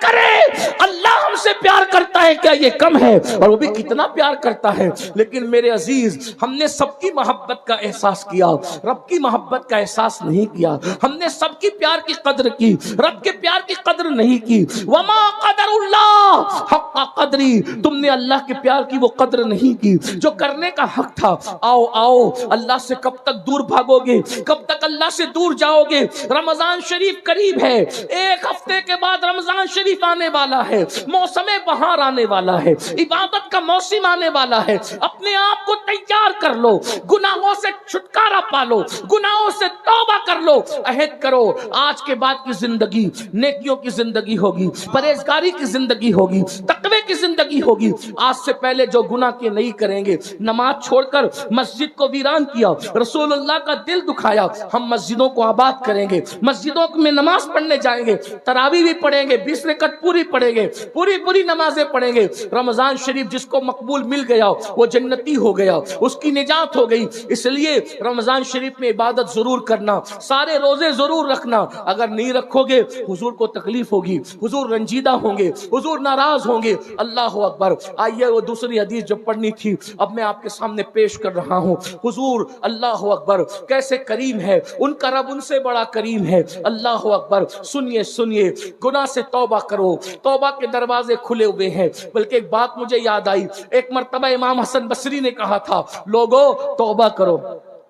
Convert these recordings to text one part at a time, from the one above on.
کرے، اللہ ہم سے پیار کرتا ہے کیا یہ کم ہے؟ اور وہ بھی کتنا پیار کرتا ہے۔ لیکن میرے عزیز، ہم نے سب کی محبت کا احساس کیا، رب کی محبت کا احساس نہیں کیا۔ ہم نے سب کی پیار کی قدر کی، رب کے پیار کی قدر نہیں کی۔ وما قدر اللہ حق قدری، تم نے اللہ کے پیار کی وہ قدر نہیں کی جو کرنے کا حق تھا۔ آؤ آؤ، اللہ سے کب تک دور بھاگو گے؟ کب تک اللہ سے دور جاؤ گے؟ رمضان شریف قریب ہے، ایک ہفتے کے بعد رمضان شریف آنے والا ہے، موسم بہار آنے والا ہے، عبادت کا موسم آنے والا ہے۔ اپنے آپ کو تیار کر لو، گناہوں سے چھٹکارا پالو، گناہوں سے توبہ کر لو، عہد کرو آج کے بعد کی زندگی نیکیوں کی زندگی ہوگی، پرہیزگاری کی زندگی ہوگی، تقوی کی زندگی ہوگی۔ آج سے پہلے جو گناہ کے نہیں کریں گے، نماز چھوڑ کر مسجد کو ویران کیا، رسول اللہ کا دل دکھایا، ہم مسجدوں کو آباد کریں گے، مسجدوں میں نماز پڑھنے جائیں گے، تراویح بھی پڑھیں گے، 20 رکعت پوری پڑھیں گے، پوری نمازیں پڑھیں گے۔ رمضان شریف جس کو مقبول مل گیا وہ جنتی ہو گیا، اس کی نجات ہو گئی۔ اس لیے رمضان شریف میں عبادت ضرور کرنا، سارے روزے ضرور رکھنا۔ اگر نہیں رکھو گے حضور کو تکلیف ہوگی، حضور رنجیدہ ہوں گے، حضور ناراض ہوں گے۔ اللہ اکبر۔ آئیے وہ دوسری حدیث جو پڑھنی تھی اب میں آپ کے سامنے پیش کر رہا ہوں۔ حضور اللہ اکبر کیسے کریم ہے، ان کا رب ان سے بڑا کریم ہے۔ اللہ اکبر۔ سنیے سنیے، گناہ سے توبہ کرو، توبہ کے دروازے کھلے ہوئے ہیں۔ بلکہ ایک بات مجھے یاد آئی، ایک مرتبہ امام حسن بصری نے کہا تھا لوگو توبہ کرو۔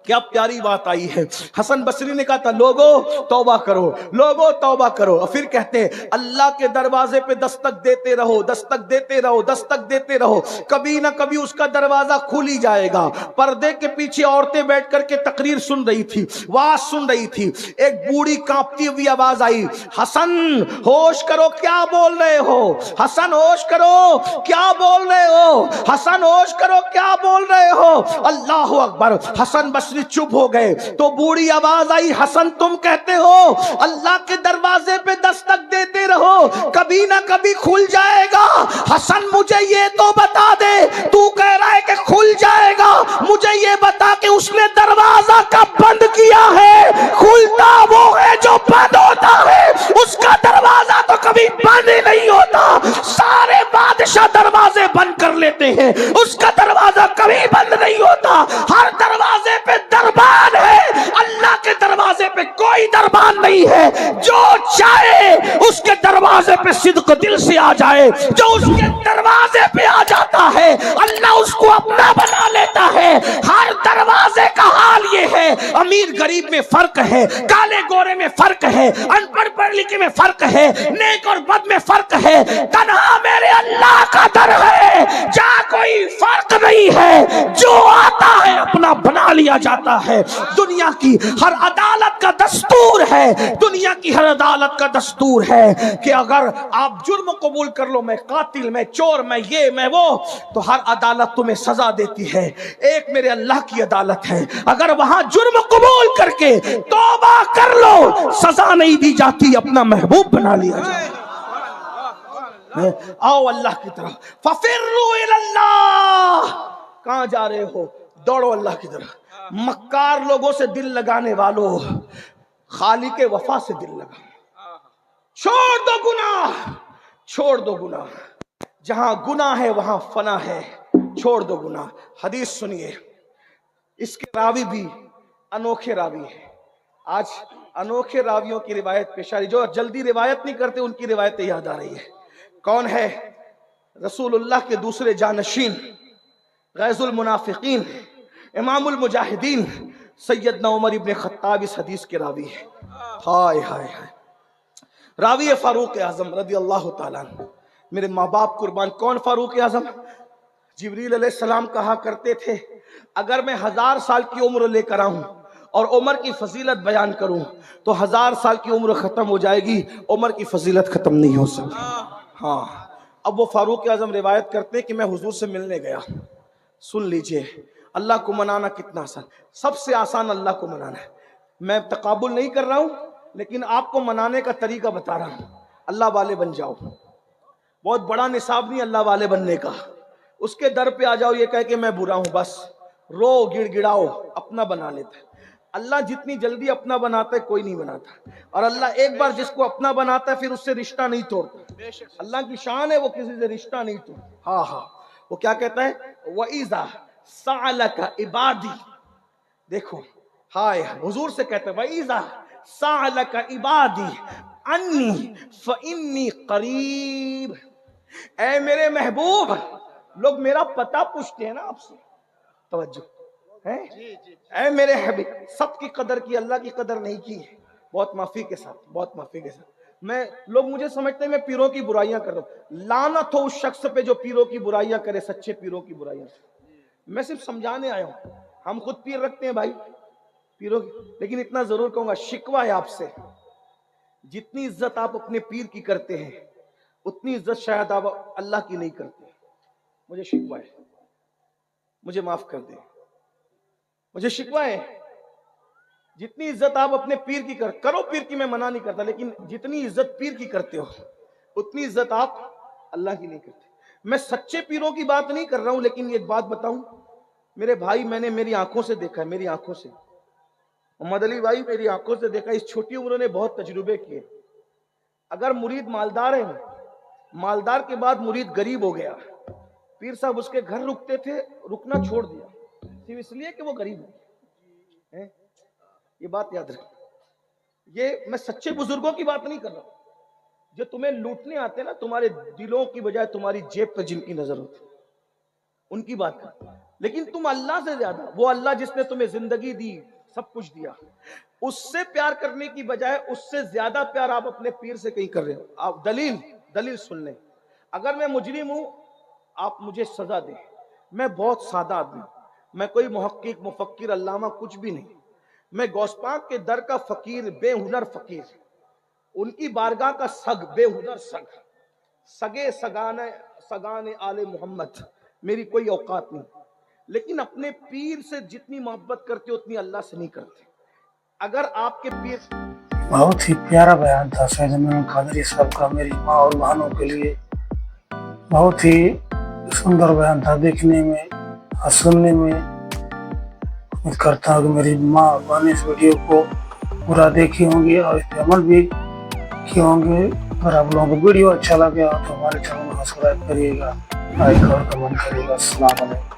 کیا پیاری بات آئی ہے، حسن بصری نے کہا تھا لوگو توبہ کرو، لوگو توبہ کرو۔ اور پھر کہتے ہیں اللہ کے دروازے پہ دستک دیتے رہو، دستک دیتے رہو، دستک دیتے رہو، کبھی نہ کبھی اس کا دروازہ کھل ہی جائے گا۔ پردے کے پیچھے عورتیں بیٹھ کر کے تقریر سن رہی تھی، واز سن رہی تھی، ایک بوڑھی کانپتی ہوئی آواز آئی، حسن ہوش کرو کیا بول رہے ہو، حسن ہوش کرو کیا بول رہے ہو، حسن ہوش کرو کیا بول رہے ہو۔ اللہ اکبر۔ حسن بصری چپ ہو گئے تو بوڑھی آواز آئی، حسن تم کہتے ہو اللہ کے دروازے پہ دستک دیتے رہو، کبھی نہ کبھی کھل جائے گا۔ حسن مجھے یہ تو بتا دے، تو کہہ رہا ہے کہ کھل جائے گا، مجھے یہ بتا کہ اس نے دروازہ کب بند کیا ہے؟ کھلتا وہ ہے جو بند ہوتا ہے، اس کا دروازہ تو کبھی بند ہی نہیں ہوتا۔ سارے بادشاہ دروازے بند کر لیتے ہیں، اس کا دروازہ کبھی بند نہیں ہوتا۔ ہر دروازے پہ دربان ہے، اللہ کے دروازے پہ کوئی دربان نہیں ہے۔ جو چاہے اس کے دروازے پہ صدق دل سے آ جائے، جو اس کے دروازے پہ آ جاتا ہے اللہ اس کو اپنا بنا لیتا ہے۔ ہر دروازے کا حال یہ ہے، امیر غریب میں فرق ہے، کالے گورے میں فرق ہے، ان پڑھ پڑھ لکھے میں فرق ہے، نیک اور بد میں فرق ہے، تنہا میرے اللہ کا در ہے جہاں کوئی فرق نہیں ہے، جو آتا ہے اپنا بنا لیا جاتا ہے۔ دنیا کی ہر عدالت کا دستور ہے، دنیا کی ہر عدالت کا دستور ہے کہ اگر آپ جرم قبول کر لو، میں قاتل، میں چور، میں یہ میں وہ، تو ہر عدالت تمہیں سزا دیتی ہے۔ ایک میرے اللہ کی عدالت ہے، اگر وہاں جرم قبول کر کے توبہ کر لو سزا نہیں دی جاتی، اپنا محبوب بنا لیا جائے۔ آؤ اللہ کی طرف، ففروا الی اللہ۔ کہاں جا رہے ہو؟ دوڑو اللہ کی طرف۔ مکار لوگوں سے دل لگانے والوں، خالق وفا سے دل لگا۔ چھوڑ دو گناہ، چھوڑ دو گناہ، جہاں گناہ ہے وہاں فنا ہے، چھوڑ دو گناہ۔ حدیث سنیے، اس کے راوی بھی انوکھے راوی ہیں۔ آج انوکھے راویوں کی روایت پیش آ رہی، جو جلدی روایت نہیں کرتے ان کی روایتیں یاد آ رہی ہے۔ کون ہے؟ رسول اللہ کے دوسرے جانشین، غیظ المنافقین، امام المجاہدین سیدنا عمر ابن خطاب اس حدیث کے راوی ہے۔ ہائے ہائے ہائے، راوی فاروق اعظم رضی اللہ تعالیٰ عنہ۔ میرے ماں باپ قربان، کون فاروق اعظم؟ جبریل علیہ السلام کہا کرتے تھے اگر میں 1000 سال کی عمر لے کر آؤں اور عمر کی فضیلت بیان کروں تو 1000 سال کی عمر ختم ہو جائے گی، عمر کی فضیلت ختم نہیں ہو سکتی۔ ہاں، اب وہ فاروق اعظم روایت کرتے کہ میں حضور سے ملنے گیا۔ سن لیجئے، اللہ کو منانا کتنا آسان، سب سے آسان اللہ کو منانا ہے۔ میں تقابل نہیں کر رہا ہوں لیکن آپ کو منانے کا طریقہ بتا رہا ہوں۔ اللہ والے بن جاؤ، بہت بڑا نصاب نہیں اللہ والے بننے کا۔ اس کے در پہ آ جاؤ یہ کہہ کہ میں برا ہوں، بس رو گڑ گڑاؤ، اپنا بنا لیتا ہے۔ اللہ جتنی جلدی اپنا بناتا ہے کوئی نہیں بناتا, اور اللہ ایک بار جس کو اپنا بناتا ہے پھر اس سے رشتہ نہیں توڑتا. اللہ کی شان ہے, وہ کسی سے رشتہ نہیں توڑتا. ہاں ہاں, وہ کیا کہتا ہے, وَإِذَا سَأَلَكَ عِبَادِي, دیکھو ہائے حضور سے کہتے ہیں وَإِذَا سَأَلَكَ عِبَادِي عَنِّي فَإِنِّي قَرِيبٌ, اے میرے محبوب, لوگ میرا پتہ پوچھتے ہیں نا آپ سے, توجہ ہے, اے میرے حبیب, سب کی قدر کی, اللہ کی قدر نہیں کی, بہت معافی کے ساتھ, بہت معافی کے ساتھ. میں لوگ مجھے سمجھتے ہیں میں پیروں کی برائیاں کر رہا ہوں, لعنت ہو اس شخص پہ جو پیروں کی برائیاں کرے, سچے پیروں کی برائیاں. میں صرف سمجھانے آیا ہوں, ہم خود پیر رکھتے ہیں بھائی پیروں کی, لیکن اتنا ضرور کہوں گا, شکوہ ہے آپ سے, جتنی عزت آپ اپنے پیر کی کرتے ہیں اتنی عزت شاید آپ اللہ کی نہیں کرتے. مجھے شکوہ ہے, مجھے معاف کر دیں, مجھے شکوہ ہے. جتنی عزت آپ اپنے پیر کی کرو, پیر کی میں منع نہیں کرتا, لیکن جتنی عزت پیر کی کرتے ہو اتنی عزت آپ اللہ کی نہیں کرتے. میں سچے پیروں کی بات نہیں کر رہا ہوں, لیکن ایک بات بتاؤں میرے بھائی, میں نے میری آنکھوں سے دیکھا ہے, میری آنکھوں سے, محمد علی بھائی میری آنکھوں سے دیکھا, اس چھوٹی عمر نے بہت تجربے کیے. اگر مرید مالدار ہے, مالدار کے بعد مرید غریب ہو گیا, پیر صاحب اس کے گھر رکتے تھے, رکنا چھوڑ دیا صرف اس لیے کہ وہ غریب ہے. یہ بات یاد رکھ, یہ میں سچے بزرگوں کی بات نہیں کر رہا ہوں, جو تمہیں لوٹنے آتے نا تمہارے دلوں کی بجائے تمہاری جیب پہ جن کی نظر ہوتی, ان کی بات کر. لیکن تم اللہ سے زیادہ, وہ اللہ جس نے تمہیں زندگی دی, سب کچھ دیا, اس سے پیار کرنے کی بجائے اس سے زیادہ پیار آپ اپنے پیر سے کہیں کر رہے ہو. آپ دلیل سن لیں. اگر میں مجرم ہوں آپ مجھے سزا دیں, میں بہت سادہ آدمی, میں کوئی محقق مفکر علامہ کچھ بھی نہیں, میں غوث پاک کے در کا فقیر, بے ہنر فقیر, ان کی بارگاہ کا سگ, بے ہنر سگ, سگے سگانے آل محمد, میری کوئی اوقات نہیں. لیکن اپنے پیر سے جتنی محبت کرتے اتنی اللہ سے نہیں کرتے. اگر آپ کے پیر, بہت ہی پیارا بیان تھا سید امام قادری صاحب کا میری ماں اور بہنوں کے لیے. بہت ہی سندر بیان تھا دیکھنے میں اور سننے میں. امید کرتا ہوں کہ میری ماں اور بہنیں اس ویڈیو کو پورا دیکھی ہوں گی اور اس پہ عمل بھی کیے ہوں گے. اگر آپ لوگوں کو ویڈیو اچھا لگا تو ہمارے چینل کو سبسکرائب کریے گا, لائک اور کمنٹ کریے گا. السلام علیکم.